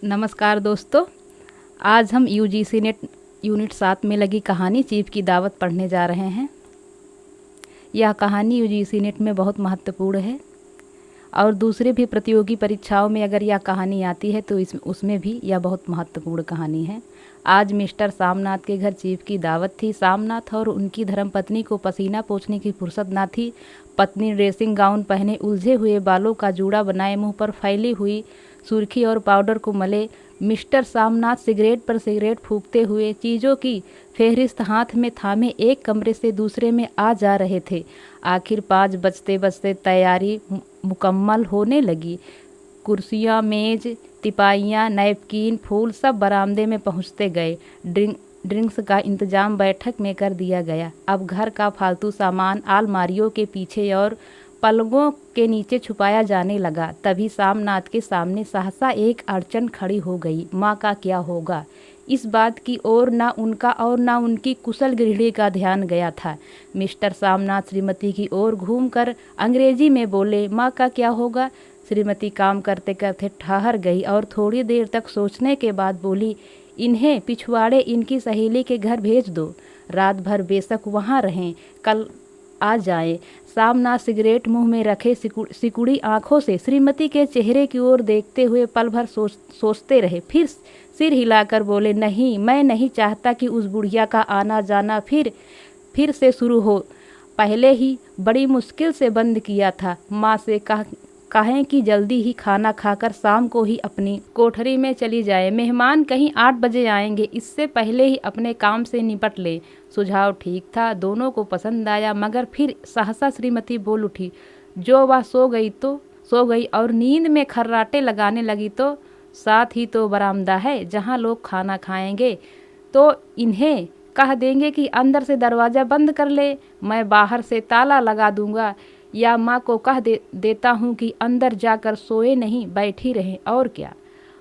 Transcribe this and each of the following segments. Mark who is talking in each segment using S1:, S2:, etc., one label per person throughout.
S1: नमस्कार दोस्तों। आज हम यूजीसी नेट यूनिट 7 में लगी कहानी चीफ की दावत पढ़ने जा रहे हैं। यह कहानी यूजीसी नेट में बहुत महत्वपूर्ण है और दूसरे भी प्रतियोगी परीक्षाओं में अगर यह कहानी आती है तो उसमें भी यह बहुत महत्वपूर्ण कहानी है। आज मिस्टर सामनाथ के घर चीफ की दावत थी। सामनाथ और उनकी धर्मपत्नी को पसीना पोंछने की फुर्सत ना थी। पत्नी ड्रेसिंग गाउन पहने, उलझे हुए बालों का जूड़ा बनाए, मुंह पर फैली हुई सुर्खी और पाउडर को मले मिस्टर सामनाथ सिगरेट पर सिगरेट फूंकते हुए चीज़ों की फेहरिस्त हाथ में थामे एक कमरे से दूसरे में आ जा रहे थे। आखिर 5 बजते बजते तैयारी मुकम्मल होने लगी। कुर्सियाँ, मेज, तिपाइयाँ, नैपकिन, फूल सब बरामदे में पहुँचते गए। ड्रिंक्स का इंतजाम बैठक में कर दिया गया। अब घर का फालतू सामान अलमारियों के पीछे और पलंगों के नीचे छुपाया जाने लगा। तभी सामनाथ के सामने सहसा एक अड़चन खड़ी हो गई। माँ का क्या होगा? इस बात की ओर ना उनका और ना उनकी कुशल गृहिणी का ध्यान गया था। मिस्टर सामनाथ श्रीमती की ओर घूमकर अंग्रेजी में बोले, माँ का क्या होगा? श्रीमती काम करते करते ठहर गई और थोड़ी देर तक सोचने के बाद बोली, इन्हें पिछवाड़े इनकी सहेली के घर भेज दो। रात भर बेशक वहाँ रहें, कल आ जाए। सामनाथ सिगरेट मुंह में रखे सिकुड़ी आंखों से श्रीमती के चेहरे की ओर देखते हुए पल भर सोचते रहे। फिर सिर हिलाकर बोले, नहीं, मैं नहीं चाहता कि उस बुढ़िया का आना जाना फिर से शुरू हो। पहले ही बड़ी मुश्किल से बंद किया था। माँ से कहें कि जल्दी ही खाना खाकर शाम को ही अपनी कोठरी में चली जाए। मेहमान कहीं 8 बजे आएंगे, इससे पहले ही अपने काम से निपट ले। सुझाव ठीक था, दोनों को पसंद आया, मगर फिर सहसा श्रीमती बोल उठी, जो वह सो गई और नींद में खर्राटे लगाने लगी तो साथ ही तो बरामदा है जहाँ लोग खाना खाएंगे, तो इन्हें कह देंगे कि अंदर से दरवाज़ा बंद कर ले, मैं बाहर से ताला लगा दूंगा, या माँ को कह देता हूँ कि अंदर जाकर सोए नहीं, बैठी रहे। और क्या?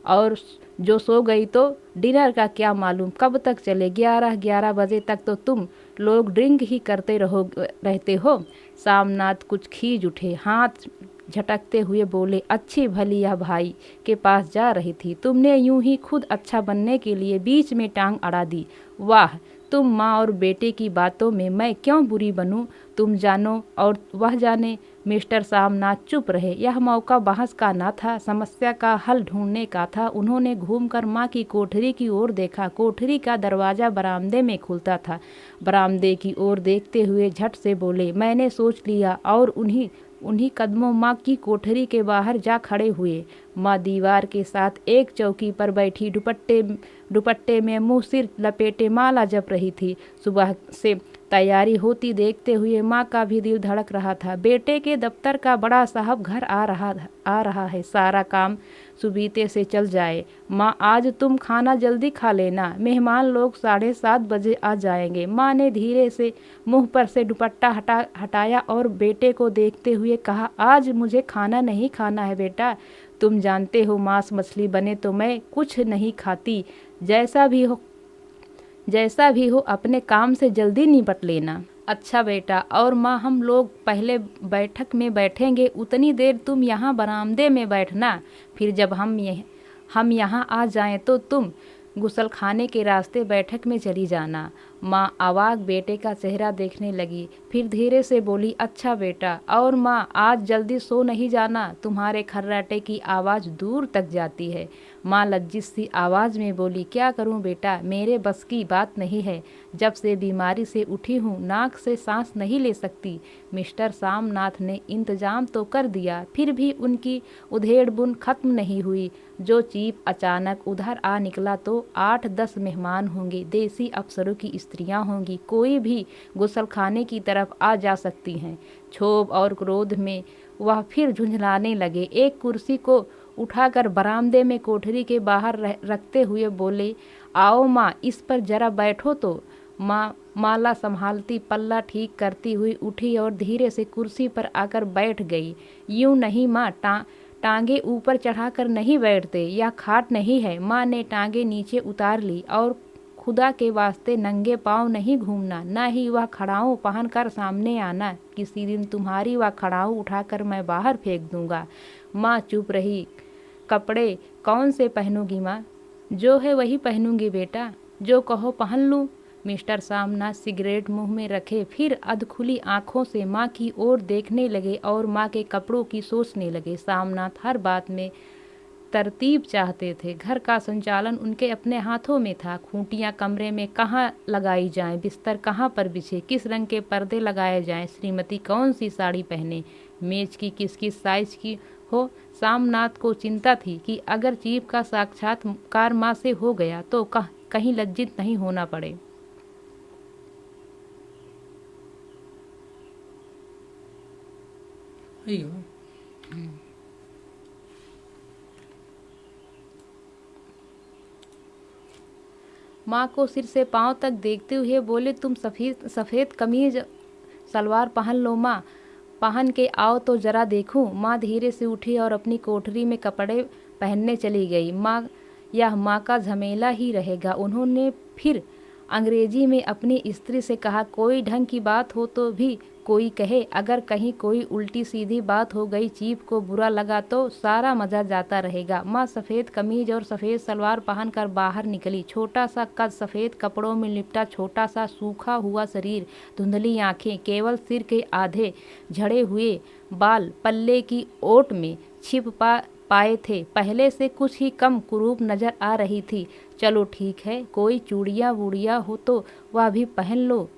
S1: और जो सो गई तो डिनर का क्या मालूम कब तक चले? 11 बजे तक तो तुम लोग ड्रिंक ही करते रहते हो। सामनाथ कुछ खींच उठे, हाथ झटकते हुए बोले, अच्छी भली यह भाई के पास जा रही थी, तुमने यूं ही खुद अच्छा बनने के लिए बीच में टांग अड़ा दी। वाह, तुम माँ और बेटे की बातों में मैं क्यों बुरी बनूं? तुम जानो और वह जाने। मिस्टर सामनाथ चुप रहे। यह मौका बहस का न था, समस्या का हल ढूंढने का था। उन्होंने घूमकर माँ की कोठरी की ओर देखा। कोठरी का दरवाज़ा बरामदे में खुलता था। बरामदे की ओर देखते हुए झट से बोले, मैंने सोच लिया, और उन्हीं कदमों माँ की कोठरी के बाहर जा खड़े हुए। माँ दीवार के साथ एक चौकी पर बैठी दुपट्टे में मुंह सिर लपेटे माला जप रही थी। सुबह से तैयारी होती देखते हुए माँ का भी दिल धड़क रहा था। बेटे के दफ्तर का बड़ा साहब घर आ रहा है, सारा काम सुबीते से चल जाए। माँ, आज तुम खाना जल्दी खा लेना, मेहमान लोग 7:30 बजे आ जाएंगे। माँ ने धीरे से मुंह पर से दुपट्टा हटाया और बेटे को देखते हुए कहा, आज मुझे खाना नहीं खाना है बेटा, तुम जानते हो मांस मछली बने तो मैं कुछ नहीं खाती। जैसा भी हो अपने काम से जल्दी निपट लेना। अच्छा बेटा। और माँ, हम लोग पहले बैठक में बैठेंगे, उतनी देर तुम यहाँ बरामदे में बैठना। फिर जब हम यहाँ आ जाएं तो तुम गुसलखाने के रास्ते बैठक में चली जाना। माँ अवाक बेटे का चेहरा देखने लगी, फिर धीरे से बोली, अच्छा बेटा। और माँ, आज जल्दी सो नहीं जाना, तुम्हारे खर्राटे की आवाज़ दूर तक जाती है। माँ लज्जित सी आवाज़ में बोली, क्या करूँ बेटा, मेरे बस की बात नहीं है, जब से बीमारी से उठी हूँ नाक से सांस नहीं ले सकती। मिस्टर सामनाथ ने इंतजाम तो कर दिया, फिर भी उनकी उधेड़ बुन खत्म नहीं हुई। जो चीफ अचानक उधर आ निकला तो 8-10 मेहमान होंगे, देसी अफसरों की स्त्रियां होंगी, कोई भी गुसलखाने की तरफ आ जा सकती हैं। क्षोभ और क्रोध में वह फिर झुंझलाने लगे। एक कुर्सी को उठाकर बरामदे में कोठरी के बाहर रखते हुए बोले, आओ माँ, इस पर जरा बैठो तो। माँ माला संभालती पल्ला ठीक करती हुई उठी और धीरे से कुर्सी पर आकर बैठ गई। यूं नहीं माँ, टांगे ऊपर चढ़ाकर नहीं बैठते, यह खाट नहीं है। माँ ने टांगे नीचे उतार ली, और खुदा के वास्ते नंगे पाँव नहीं घूमना, न ही वह खड़ाऊ पहनकर सामने आना। किसी दिन तुम्हारी वह खड़ाऊ उठाकर मैं बाहर फेंक दूंगा। माँ चुप रही। कपड़े कौन से पहनूंगी माँ? जो है वही पहनूंगी बेटा, जो कहो पहन लूँ। मिस्टर सामनाथ सिगरेट मुंह में रखे फिर अधखुली आंखों से माँ की ओर देखने लगे और माँ के कपड़ों की सोचने लगे। सामनाथ हर बात में तरतीब चाहते थे। घर का संचालन उनके अपने हाथों में था। खूंटियाँ कमरे में कहाँ लगाई जाएं, बिस्तर कहाँ पर बिछे, किस रंग के पर्दे लगाए जाएं, श्रीमती कौन सी साड़ी पहने, मेज की किस किस साइज की हो। सामनाथ को चिंता थी कि अगर चीफ का साक्षात्कार माँ से हो गया तो कहीं लज्जित नहीं होना पड़े। माँ को सिर से पांव तक देखते हुए बोले, तुम सफ़ेद कमीज सलवार पहन लो माँ, पहन के आओ तो ज़रा देखूं। माँ धीरे से उठी और अपनी कोठरी में कपड़े पहनने चली गई। माँ, यह माँ का झमेला ही रहेगा। उन्होंने फिर अंग्रेजी में अपनी स्त्री से कहा, कोई ढंग की बात हो तो भी कोई कहे, अगर कहीं कोई उल्टी सीधी बात हो गई, चीफ को बुरा लगा तो सारा मज़ा जाता रहेगा। माँ सफ़ेद कमीज और सफ़ेद सलवार पहनकर बाहर निकली। छोटा सा कद, सफ़ेद कपड़ों में लिपटा छोटा सा सूखा हुआ शरीर, धुंधली आंखें, केवल सिर के आधे झड़े हुए बाल पल्ले की ओट में छिप पाए थे। पहले से कुछ ही कम कुरूप नजर आ रही थी। चलो ठीक है, कोई चूड़ियाँ वूड़ियाँ हो तो वह भी पहन लो,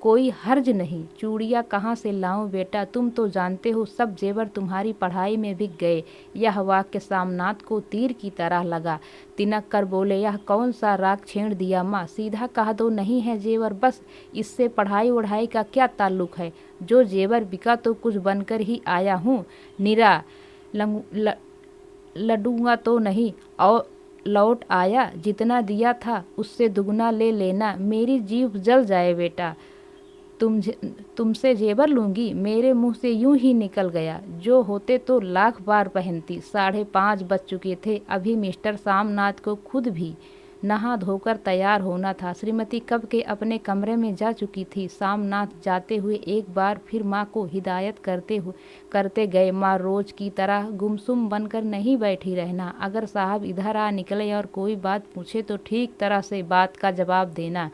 S1: कोई हर्ज नहीं। चूड़ियाँ कहाँ से लाऊं बेटा, तुम तो जानते हो सब जेवर तुम्हारी पढ़ाई में बिक गए। यह वाक्य सामनाथ को तीर की तरह लगा। तिनक कर बोले, यह कौन सा राग छेड़ दिया माँ, सीधा कह दो नहीं है जेवर, बस इससे पढ़ाई वढ़ाई का क्या ताल्लुक है। जो जेवर बिका तो कुछ बनकर ही आया हूँ, निरा लडूंगा तो नहीं। और लौट आया, जितना दिया था उससे दुगना ले लेना। मेरी जीभ जल जाए बेटा, तुमसे जेवर लूंगी, मेरे मुंह से यूं ही निकल गया। जो होते तो लाख बार पहनती। 5:30 बज चुके थे। अभी मिस्टर सामनाथ को खुद भी नहा धोकर तैयार होना था। श्रीमती कब के अपने कमरे में जा चुकी थी। सामनाथ जाते हुए एक बार फिर माँ को हिदायत करते गए, माँ रोज की तरह गुमसुम बनकर नहीं बैठी रहना। अगर साहब इधर आ निकले और कोई बात पूछे तो ठीक तरह से बात का जवाब देना।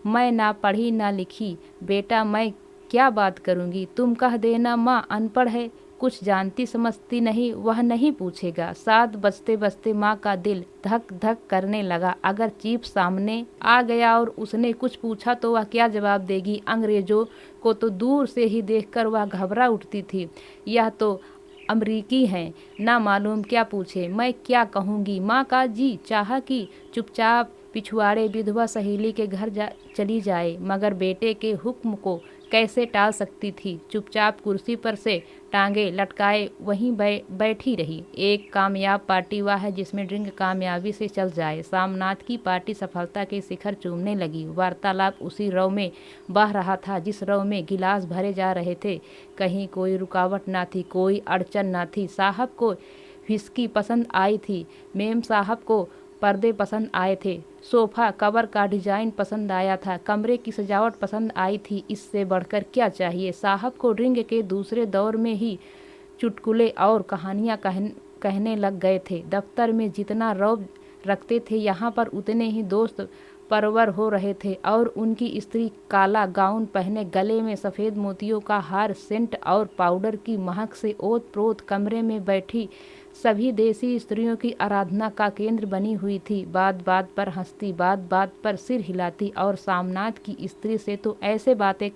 S1: मैं ना पढ़ी ना लिखी बेटा, मैं क्या बात करूँगी, तुम कह देना माँ अनपढ़ है, कुछ जानती समझती नहीं, वह नहीं पूछेगा। 7 बजते बजते माँ का दिल धक धक करने लगा। अगर चीफ सामने आ गया और उसने कुछ पूछा तो वह क्या जवाब देगी। अंग्रेजों को तो दूर से ही देखकर वह घबरा उठती थी। यह तो अमरीकी हैं, ना मालूम क्या पूछे, मैं क्या कहूँगी। माँ का जी चाहा कि चुपचाप पिछवाड़े विधवा सहेली के घर चली जाए, मगर बेटे के हुक्म को कैसे टाल सकती थी। चुपचाप कुर्सी पर से टांगे लटकाए वहीं बैठी रही। एक कामयाब पार्टी वह है जिसमें ड्रिंक कामयाबी से चल जाए। सामनाथ की पार्टी सफलता के शिखर चूमने लगी। वार्तालाप उसी रव में बह रहा था जिस रव में गिलास भरे जा रहे थे। कहीं कोई रुकावट ना थी, कोई अड़चन ना थी। साहब को व्हिस्की पसंद आई थी, मेम साहब को पर्दे पसंद आए थे, सोफा कवर का डिजाइन पसंद आया था, कमरे की सजावट पसंद आई थी। इससे बढ़कर क्या चाहिए। साहब को ड्रिंक के दूसरे दौर में ही चुटकुले और कहानियाँ कहने लग गए थे। दफ्तर में जितना रौब रखते थे यहाँ पर उतने ही दोस्त परवर हो रहे थे। और उनकी स्त्री काला गाउन पहने, गले में सफ़ेद मोतियों का हार, सेंट और पाउडर की महक से ओत प्रोत कमरे में बैठी सभी देसी स्त्रियों की आराधना का केंद्र बनी हुई थी। बात बात पर हंसती, बात बात पर सिर हिलाती और सामनाथ की स्त्री से तो ऐसे बातें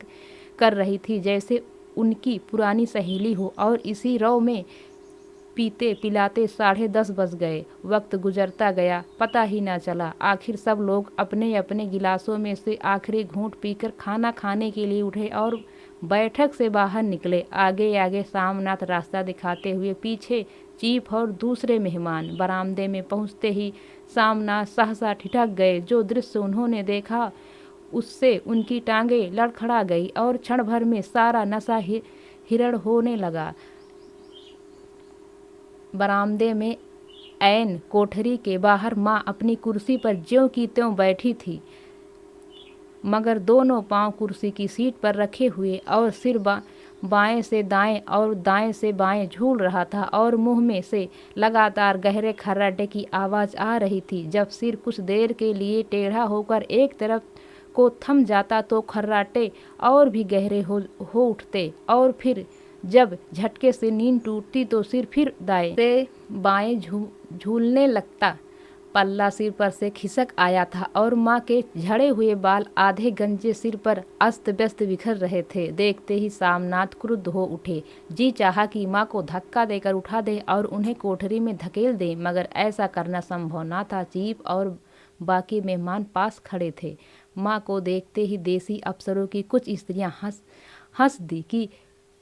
S1: कर रही थी जैसे उनकी पुरानी सहेली हो। और इसी रव में पीते पिलाते 10:30 बज गए। वक्त गुजरता गया, पता ही ना चला। आखिर सब लोग अपने अपने गिलासों में से आखिरी घूंट पीकर खाना खाने के लिए उठे और बैठक से बाहर निकले। आगे आगे सामनाथ रास्ता दिखाते हुए, पीछे चीफ और दूसरे मेहमान। बरामदे में पहुंचते ही सामनाथ सहसा ठिठक गए। जो दृश्य उन्होंने देखा उससे उनकी टांगें लड़खड़ा गई और क्षण भर में सारा नशा हिरण होने लगा। बरामदे में ऐन कोठरी के बाहर माँ अपनी कुर्सी पर ज्यों की त्यों बैठी थी, मगर दोनों पांव कुर्सी की सीट पर रखे हुए और सिर बाएं से दाएं और दाएं से बाएं झूल रहा था और मुंह में से लगातार गहरे खर्राटे की आवाज़ आ रही थी। जब सिर कुछ देर के लिए टेढ़ा होकर एक तरफ को थम जाता तो खर्राटे और भी गहरे हो उठते और फिर जब झटके से नींद टूटती तो सिर फिर दाएं से बाएं झूलने लगता। पल्ला सिर पर से खिसक आया था और माँ के झड़े हुए बाल आधे गंजे सिर पर अस्त व्यस्त बिखर रहे थे। देखते ही सामनाथ क्रुद्ध हो उठे। जी चाहा कि माँ को धक्का देकर उठा दे और उन्हें कोठरी में धकेल दे, मगर ऐसा करना संभव न था। चीफ और बाकी मेहमान पास खड़े थे। माँ को देखते ही देसी अफसरों की कुछ स्त्रियां हंस दी कि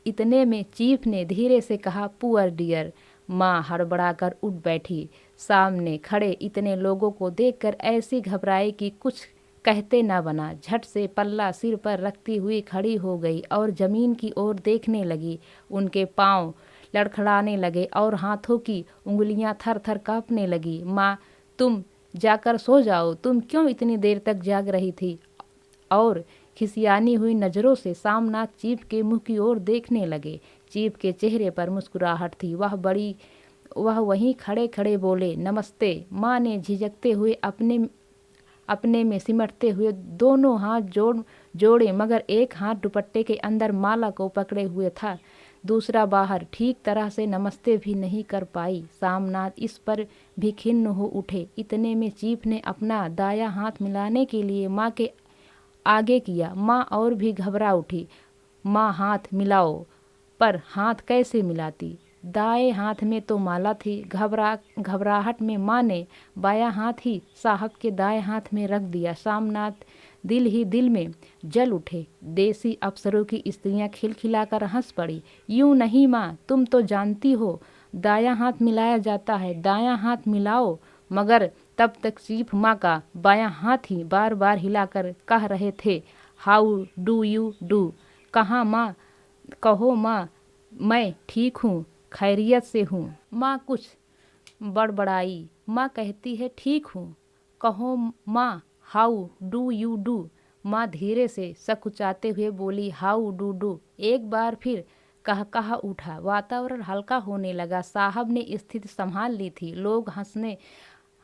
S1: इतने में चीफ ने धीरे से कहा, पुअर डियर। माँ हड़बड़ाकर उठ बैठी। सामने खड़े इतने लोगों को देखकर ऐसी घबराई कि कुछ कहते न बना। झट से पल्ला सिर पर रखती हुई खड़ी हो गई और जमीन की ओर देखने लगी। उनके पांव लड़खड़ाने लगे और हाथों की उंगलियां थर थर कांपने लगी। माँ, तुम जाकर सो जाओ, तुम क्यों इतनी देर तक जाग रही थी? और खिसियानी हुई नज़रों से सामनाथ चीफ के मुंह की ओर देखने लगे। चीफ के चेहरे पर मुस्कुराहट थी। वह वहीं खड़े खड़े बोले, नमस्ते। माँ ने झिझकते हुए अपने में सिमटते हुए दोनों हाथ जोड़े, मगर एक हाथ दुपट्टे के अंदर माला को पकड़े हुए था, दूसरा बाहर। ठीक तरह से नमस्ते भी नहीं कर पाई। सामनाथ इस पर भी खिन्न हो उठे। इतने में चीफ ने अपना दायां हाथ मिलाने के लिए माँ के आगे किया। माँ और भी घबरा उठी। माँ, हाथ मिलाओ। पर हाथ कैसे मिलाती? दाएं हाथ में तो माला थी। घबराहट में माँ ने बायां हाथ ही साहब के दाएं हाथ में रख दिया। सामनाथ दिल ही दिल में जल उठे। देसी अफसरों की स्त्रियां खिलखिलाकर हंस पड़ी। यूं नहीं माँ, तुम तो जानती हो दायां हाथ मिलाया जाता है, दायां हाथ मिलाओ। मगर तब तक चीफ माँ का बायां हाथ ही बार बार हिलाकर कह रहे थे, हाउ डू यू डू। कहाँ माँ, कहो माँ, मैं ठीक हूँ, खैरियत से हूँ। माँ कुछ बड़बड़ाई। माँ कहती है, ठीक हूँ, कहो माँ, हाउ डू यू डू। माँ धीरे से सकुचाते हुए बोली, हाउ डू डू। एक बार फिर कहा उठा। वातावरण हल्का होने लगा। साहब ने स्थिति संभाल ली थी। लोग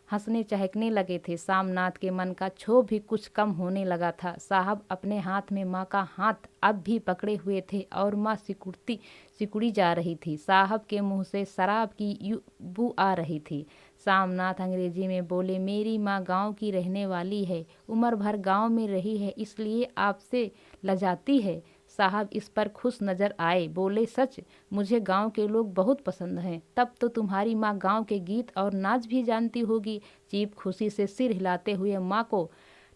S1: हंसने चहकने लगे थे। सामनाथ के मन का क्षोभ भी कुछ कम होने लगा था। साहब अपने हाथ में माँ का हाथ अब भी पकड़े हुए थे और माँ सिकुड़ी जा रही थी। साहब के मुंह से शराब की बू आ रही थी। सामनाथ अंग्रेजी में बोले, मेरी माँ गांव की रहने वाली है, उम्र भर गांव में रही है, इसलिए आपसे लजाती है। साहब इस पर खुश नजर आए। बोले, सच, मुझे गांव के लोग बहुत पसंद हैं। तब तो तुम्हारी माँ गांव के गीत और नाच भी जानती होगी। चीफ खुशी से सिर हिलाते हुए माँ को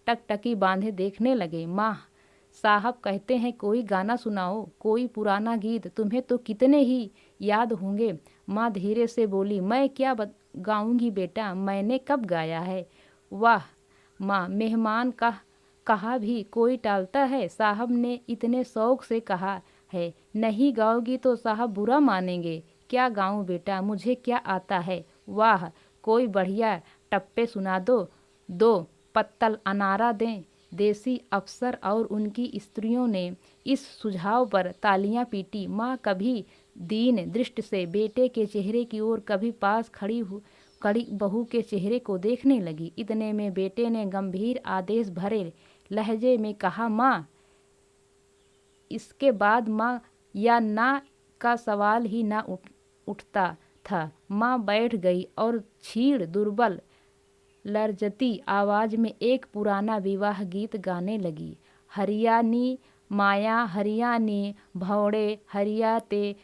S1: टकटकी बांधे देखने लगे। माँ, साहब कहते हैं कोई गाना सुनाओ, कोई पुराना गीत, तुम्हें तो कितने ही याद होंगे। माँ धीरे से बोली, मैं क्या गाऊंगी बेटा, मैंने कब गाया है। वाह माँ, मेहमान का कहा भी कोई टालता है? साहब ने इतने शौक से कहा है। नहीं गाओगी तो साहब बुरा मानेंगे। क्या गाऊं बेटा, मुझे क्या आता है। वाह, कोई बढ़िया टप्पे सुना दो पत्तल अनारा दें। देसी अफसर और उनकी स्त्रियों ने इस सुझाव पर तालियां पीटी। माँ कभी दीन दृष्टि से बेटे के चेहरे की ओर, कभी पास खड़ी बहू के चेहरे को देखने लगी। इतने में बेटे ने गंभीर आदेश भरे लहजे में कहा, माँ। इसके बाद माँ या ना का सवाल ही ना उठता था। माँ बैठ गई और क्षीण दुर्बल लर्जती आवाज में एक पुराना विवाह गीत गाने लगी। हरियाणी माया हरियाणी भौड़े हरिया ते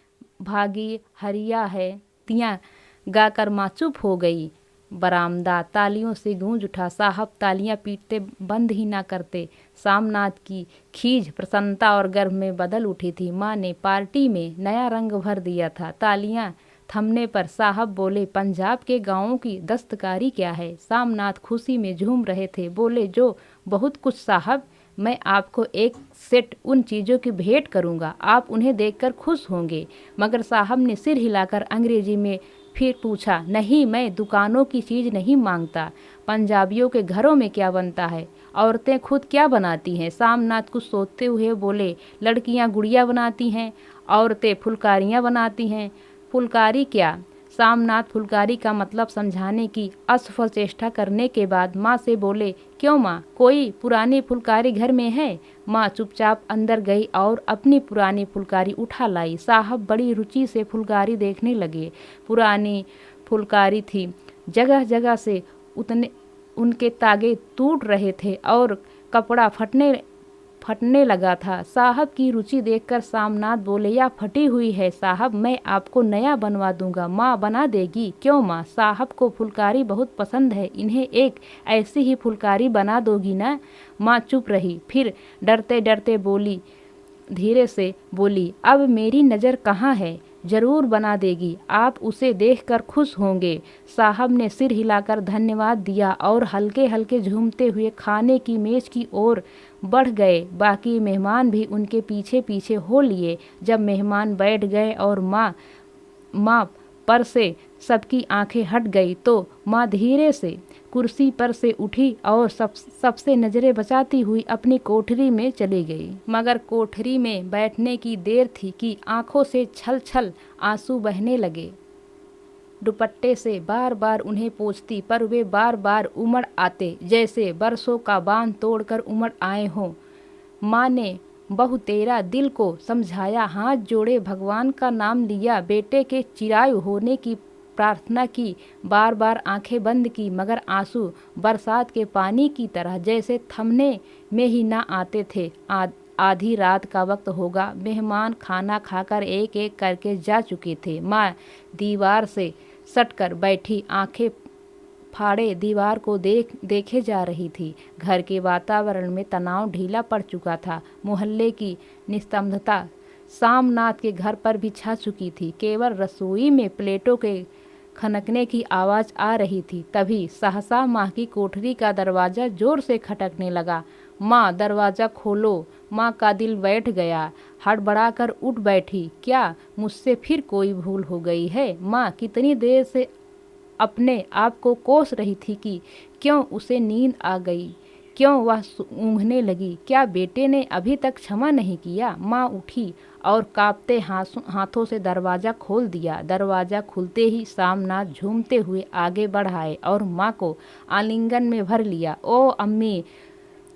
S1: भागी हरिया है। तियाँ गाकर माँ चुप हो गई। बरामदा तालियों से गूंज उठा। साहब तालियां पीटते बंद ही ना करते। सामनाथ की खीज प्रसन्नता और गर्व में बदल उठी थी। माँ ने पार्टी में नया रंग भर दिया था। तालियां थमने पर साहब बोले, पंजाब के गांवों की दस्तकारी क्या है। सामनाथ खुशी में झूम रहे थे। बोले, जो बहुत कुछ साहब, मैं आपको एक सेट उन चीज़ों की भेंट करूंगा, आप उन्हें देखकर खुश होंगे। मगर साहब ने सिर हिलाकर अंग्रेजी में फिर पूछा, नहीं, मैं दुकानों की चीज़ नहीं मांगता। पंजाबियों के घरों में क्या बनता है, औरतें खुद क्या बनाती हैं। सामनाथ कुछ सोचते हुए बोले, लड़कियां गुड़िया बनाती हैं औरतें फुलकारियाँ बनाती हैं। फुलकारी क्या? सामनाथ फुलकारी का मतलब समझाने की असफल चेष्टा करने के बाद माँ से बोले, क्यों माँ, कोई पुरानी फुलकारी घर में है? माँ चुपचाप अंदर गई और अपनी पुरानी फुलकारी उठा लाई। साहब बड़ी रुचि से फुलकारी देखने लगे। पुरानी फुलकारी थी, जगह जगह से उनके तागे टूट रहे थे और कपड़ा फटने लगा था। साहब की रुचि देखकर सामनाथ बोले, या फटी हुई है साहब, मैं आपको नया बनवा दूंगा। माँ बना देगी? क्यों माँ, साहब को फुलकारी बहुत पसंद है, इन्हें एक ऐसी ही फुलकारी बना दोगी ना? माँ चुप रही, फिर डरते डरते धीरे से बोली, अब मेरी नज़र कहाँ है, जरूर बना देगी, आप उसे देखकर खुश होंगे। साहब ने सिर हिलाकर धन्यवाद दिया और हल्के हल्के झूमते हुए खाने की मेज की ओर बढ़ गए। बाकी मेहमान भी उनके पीछे पीछे हो लिए। जब मेहमान बैठ गए और माँ पर से सबकी आंखें हट गई तो माँ धीरे से कुर्सी पर से उठी और सबसे नजरें बचाती हुई अपनी कोठरी में चली गई। मगर कोठरी में बैठने की देर थी कि आंखों से छल छल आंसू बहने लगे। दुपट्टे से बार बार उन्हें पोंछती, पर वे बार बार उमड़ आते, जैसे बरसों का बांध तोड़कर उमड़ आए हों। माँ ने बहु तेरा दिल को समझाया, हाथ जोड़े भगवान का नाम लिया, बेटे के चिरायु होने की प्रार्थना की, बार बार आंखें बंद की, मगर आंसू बरसात के पानी की तरह जैसे थमने में ही ना आते थे। आधी रात का वक्त होगा। मेहमान खाना खाकर एक एक करके जा चुके थे। माँ दीवार से सटकर बैठी, आंखें फाड़े दीवार को देखे जा रही थी। घर के वातावरण में तनाव ढीला पड़ चुका था। मोहल्ले की निस्तब्धता सामनाथ के घर पर भी छा चुकी थी। केवल रसोई में प्लेटों के खनकने की आवाज़ आ रही थी। तभी सहसा माँ की कोठरी का दरवाज़ा जोर से खटकने लगा। माँ, दरवाज़ा खोलो। माँ का दिल बैठ गया, हड़बड़ाकर उठ बैठी। क्या मुझसे फिर कोई भूल हो गई है? माँ कितनी देर से अपने आप को कोस रही थी कि क्यों उसे नींद आ गई, क्यों वह ऊँघने लगी। क्या बेटे ने अभी तक क्षमा नहीं किया? माँ उठी और कांपते हाथों से दरवाज़ा खोल दिया। दरवाज़ा खुलते ही सामनाथ झूमते हुए आगे बढ़ आए और माँ को आलिंगन में भर लिया। ओ अम्मी,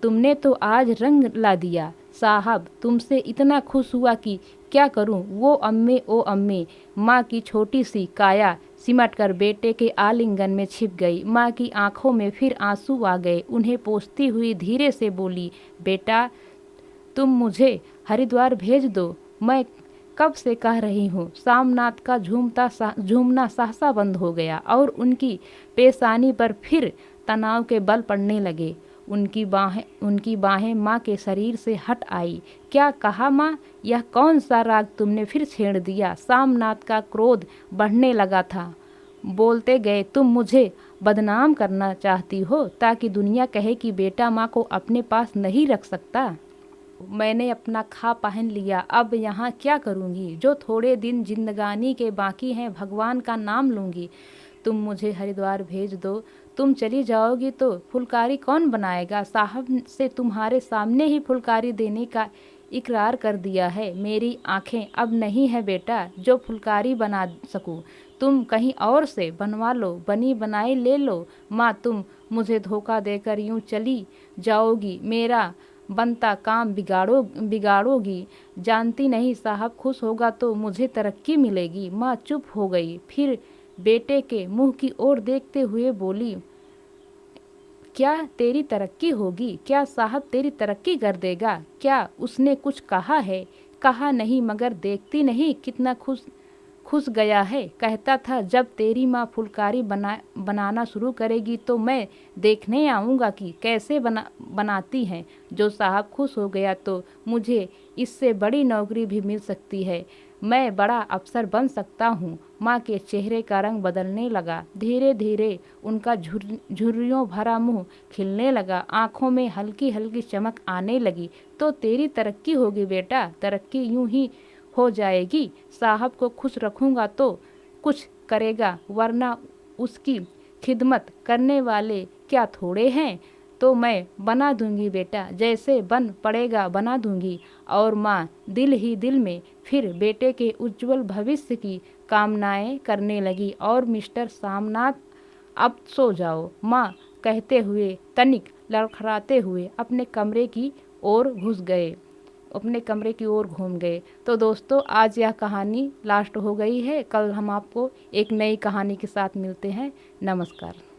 S1: तुमने तो आज रंग ला दिया। साहब तुमसे इतना खुश हुआ कि क्या करूं। वो अम्मी, ओ अम्मी। माँ की छोटी सी काया सिमटकर बेटे के आलिंगन में छिप गई। माँ की आंखों में फिर आंसू आ गए। उन्हें पोंछती हुई धीरे से बोली, बेटा तुम मुझे हरिद्वार भेज दो, मैं कब से कह रही हूँ। सामनाथ का झूमना सहसा बंद हो गया और उनकी पेशानी पर फिर तनाव के बल पड़ने लगे। उनकी बाहें माँ के शरीर से हट आई। क्या कहा माँ? यह कौन सा राग तुमने फिर छेड़ दिया? सामनाथ का क्रोध बढ़ने लगा था। बोलते गए, तुम मुझे बदनाम करना चाहती हो ताकि दुनिया कहे कि बेटा माँ को अपने पास नहीं रख सकता। मैंने अपना खा पहन लिया, अब यहाँ क्या करूँगी? जो थोड़े दिन जिंदगानी के बाकी हैं भगवान का नाम लूँगी। तुम मुझे हरिद्वार भेज दो। तुम चली जाओगी तो फुलकारी कौन बनाएगा? साहब से तुम्हारे सामने ही फुलकारी देने का इकरार कर दिया है। मेरी आंखें अब नहीं है बेटा जो फुलकारी बना सकूं। तुम कहीं और से बनवा लो, बनी बनाई ले लो। माँ, तुम मुझे धोखा देकर यूं चली जाओगी, मेरा बनता काम बिगाड़ोगी। जानती नहीं साहब खुश होगा तो मुझे तरक्की मिलेगी। माँ चुप हो गई, फिर बेटे के मुंह की ओर देखते हुए बोली, क्या तेरी तरक्की होगी? क्या साहब तेरी तरक्की कर देगा? क्या उसने कुछ कहा है? कहा नहीं, मगर देखती नहीं कितना खुश गया है। कहता था जब तेरी माँ फुलकारी बनाना शुरू करेगी तो मैं देखने आऊँगा कि कैसे बनाती हैं। जो साहब खुश हो गया तो मुझे इससे बड़ी नौकरी भी मिल सकती है, मैं बड़ा अफसर बन सकता हूँ। माँ के चेहरे का रंग बदलने लगा। धीरे धीरे उनका झुर्रियों भरा मुंह खिलने लगा, आंखों में हल्की हल्की चमक आने लगी। तो तेरी तरक्की होगी बेटा, तरक्की यूं ही हो जाएगी। साहब को खुश रखूँगा तो कुछ करेगा, वरना उसकी खिदमत करने वाले क्या थोड़े हैं। तो मैं बना दूंगी बेटा, जैसे बन पड़ेगा बना दूंगी। और माँ दिल ही दिल में फिर बेटे के उज्जवल भविष्य की कामनाएं करने लगी। और मिस्टर सामनाथ अब सो जाओ, माँ कहते हुए तनिक लड़खड़ाते हुए अपने कमरे की ओर घूम गए। तो दोस्तों, आज यह कहानी लास्ट हो गई है। कल हम आपको एक नई कहानी के साथ मिलते हैं। नमस्कार।